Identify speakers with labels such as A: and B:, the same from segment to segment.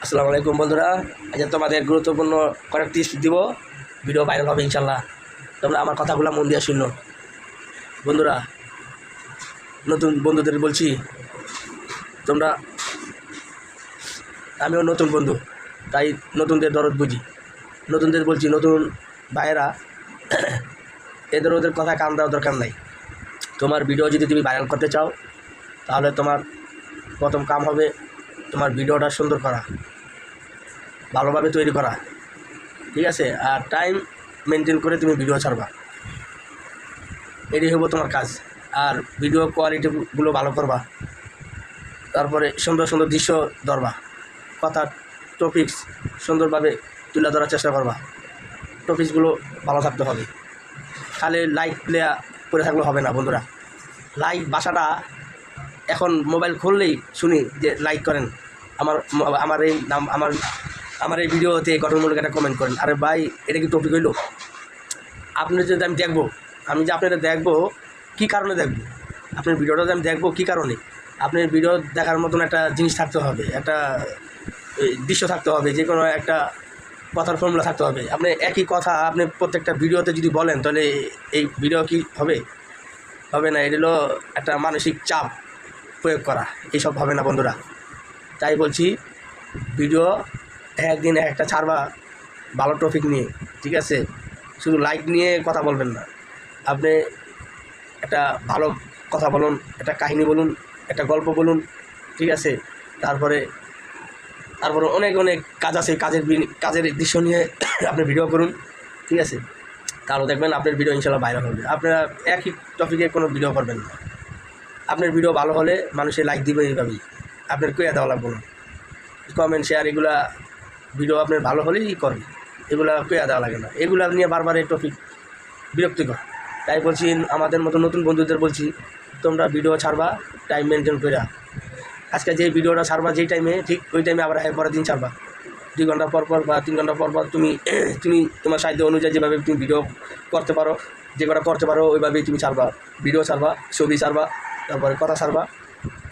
A: আসসালামু আলাইকুম বন্ধুরা, আজ তোমাদের গুরুত্বপূর্ণ কয়েকটি টিপস দিব। ভিডিও ভাইরাল হবে ইনশাল্লাহ। তোমরা আমার কথাগুলো মন দিয়ে শুনো বন্ধুরা। নতুন বন্ধুদের বলছি, তোমরা আমিও নতুন বন্ধু, তাই নতুনদের দরদ বুঝি। নতুনদের বলছি, নতুন ভাইয়েরা ওদের কথা কান দেওয়ার দরকার নাই। তোমার ভিডিও যদি তুমি ভাইরাল করতে চাও, তাহলে তোমার প্রথম কাম হবে তোমার ভিডিওটা সুন্দর করা, ভালোভাবে তৈরি করা, ঠিক আছে? আর টাইম মেনটেন করে তুমি ভিডিও ছাড়বা, এটাই হবো তোমার কাজ। আর ভিডিও কোয়ালিটিগুলো ভালো করবা, তারপরে সুন্দর সুন্দর দৃশ্য ধরবা, কথা টপিকস সুন্দরভাবে তুলে ধরার চেষ্টা করবা। টপিকসগুলো ভালো থাকতে হবে। খালি লাইক প্লে করে থাকলে হবে না বন্ধুরা। লাইক ভাষাটা এখন মোবাইল খুললেই শুনি যে লাইক করেন, আমার এই নাম আমার এই ভিডিওতে গঠনমূলক একটা কমেন্ট করেন। আরে ভাই, এটা কি টপিক হইল? আপনি যদি আমি যে আপনারা দেখবো কী কারণে দেখবো, আপনার ভিডিওটা আমি দেখবো কী কারণে? আপনার ভিডিও দেখার মতন একটা জিনিস থাকতে হবে, একটা দৃশ্য থাকতে হবে, যে কোনো একটা কথার ফর্মুলা থাকতে হবে। আপনি একই কথা আপনি প্রত্যেকটা ভিডিওতে যদি বলেন, তাহলে এই ভিডিও কি হবে না। এটা হলো একটা মানসিক চাপ প্রয়োগ করা, এইসব হবে না বন্ধুরা। তাই বলছি, ভিডিও একদিন একটা ছাড়বা ভালো টপিক নিয়ে, ঠিক আছে? শুধু লাইক নিয়ে কথা বলবেন না। আপনি একটা ভালো কথা বলুন, একটা কাহিনী বলুন, একটা গল্প বলুন, ঠিক আছে? তারপরে অনেক অনেক কাজ আছে, কাজের দৃশ্য নিয়ে আপনি ভিডিও করুন, ঠিক আছে? তাহলে দেখবেন আপনার ভিডিও ইনশাল্লাহ ভাইরাল হবে। আপনারা একই টপিকে কোনো ভিডিও করবেন না। আপনার ভিডিও ভালো হলে মানুষের লাইক দিবে, এইভাবেই আপনার কইয়া দেওয়া লাগবে না। কমেন্ট শেয়ার এগুলা ভিডিও আপনার ভালো হলেই করবে, এগুলা কইয়া দেওয়া লাগে না। এগুলা নিয়ে বারবার এই টপিক বিরক্তিকর। তাই বলছি, আমাদের মতো নতুন বন্ধুদের বলছি, তোমরা ভিডিও ছাড়বা টাইম মেনটেন করে। আজকে যে ভিডিওটা ছাড়বা যেই টাইমে, ঠিক ওই টাইমে আবার পরের দিন ছাড়বা। 2 ঘন্টা পর পর বা 3 ঘন্টা পর পর তুমি তোমার সাহায্য অনুযায়ী যেভাবে তুমি ভিডিও করতে পারো, যে কটা করতে পারো, ওইভাবেই তুমি ছাড়বা। ভিডিও ছাড়বা, ছবি ছাড়বা, তারপরে কথা ছাড়বা।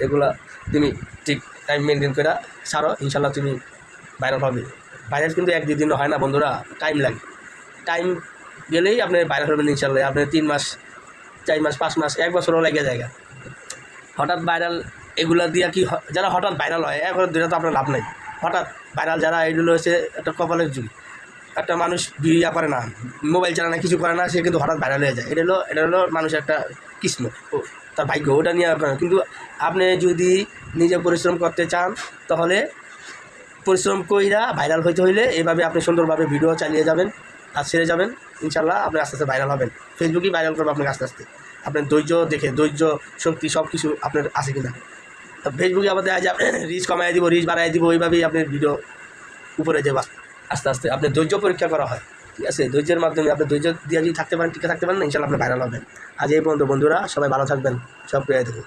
A: এগুলা তুমি ঠিক টাইম মেনটেন করে ছাড়ো, ইনশাল্লাহ তুমি ভাইরাল হবে। ভাইরাল কিন্তু 1-2 দিন হয় না বন্ধুরা, টাইম লাগে। টাইম গেলেই আপনি ভাইরাল হবেন ইনশাল্লাহ। আপনি 3 মাস, 4 মাস, 5 মাস, 1 বছরও লেগে যায়। হঠাৎ ভাইরাল এগুলা দিয়া কি যারা হঠাৎ ভাইরাল হয়, এখন দুটা তো আপনার লাভ নেই। হঠাৎ ভাইরাল যারা, এগুলো হচ্ছে একটা কপালের যুগ। একটা মানুষ বিয়ে করে না, মোবাইল চালায় না, কিছু করে না, সে কিন্তু হঠাৎ ভাইরাল হয়ে যায়। এটা হলো মানুষের একটা কিসমত, তার ভাগ্য, ওটা নিয়ে আপনার। কিন্তু আপনি যদি নিজে পরিশ্রম করতে চান, তাহলে পরিশ্রম কইরা ভাইরাল হইতে হইলে এভাবে আপনি সুন্দরভাবে ভিডিও চালিয়ে যাবেন আর ছেড়ে যাবেন, ইনশাল্লাহ আপনি আস্তে আস্তে ভাইরাল হবেন। ফেসবুকেই ভাইরাল করবে আপনাকে আস্তে আস্তে। আপনার ধৈর্য দেখে, ধৈর্য শক্তি সব কিছু আপনার আছে কিনা। ফেসবুকে আবার দেখা যায় রিচ কমাই দিব, রিচ বাড়াই দিব, ওইভাবেই আপনার ভিডিও উপরে যাবে আস্তে আস্তে। আপনার ধৈর্য পরীক্ষা করা হয়, ঠিক আছে? ধৈর্যের মাধ্যমে আপনি ধৈর্য দিয়ে যদি থাকতে পারেন, টিকে থাকতে পারেন না, ইনশাল্লাহ আপনি ভাইরাল হবেন। আজ এই পর্যন্ত বন্ধুরা, সবাই ভালো থাকবেন, সব পেয়ে দেবো।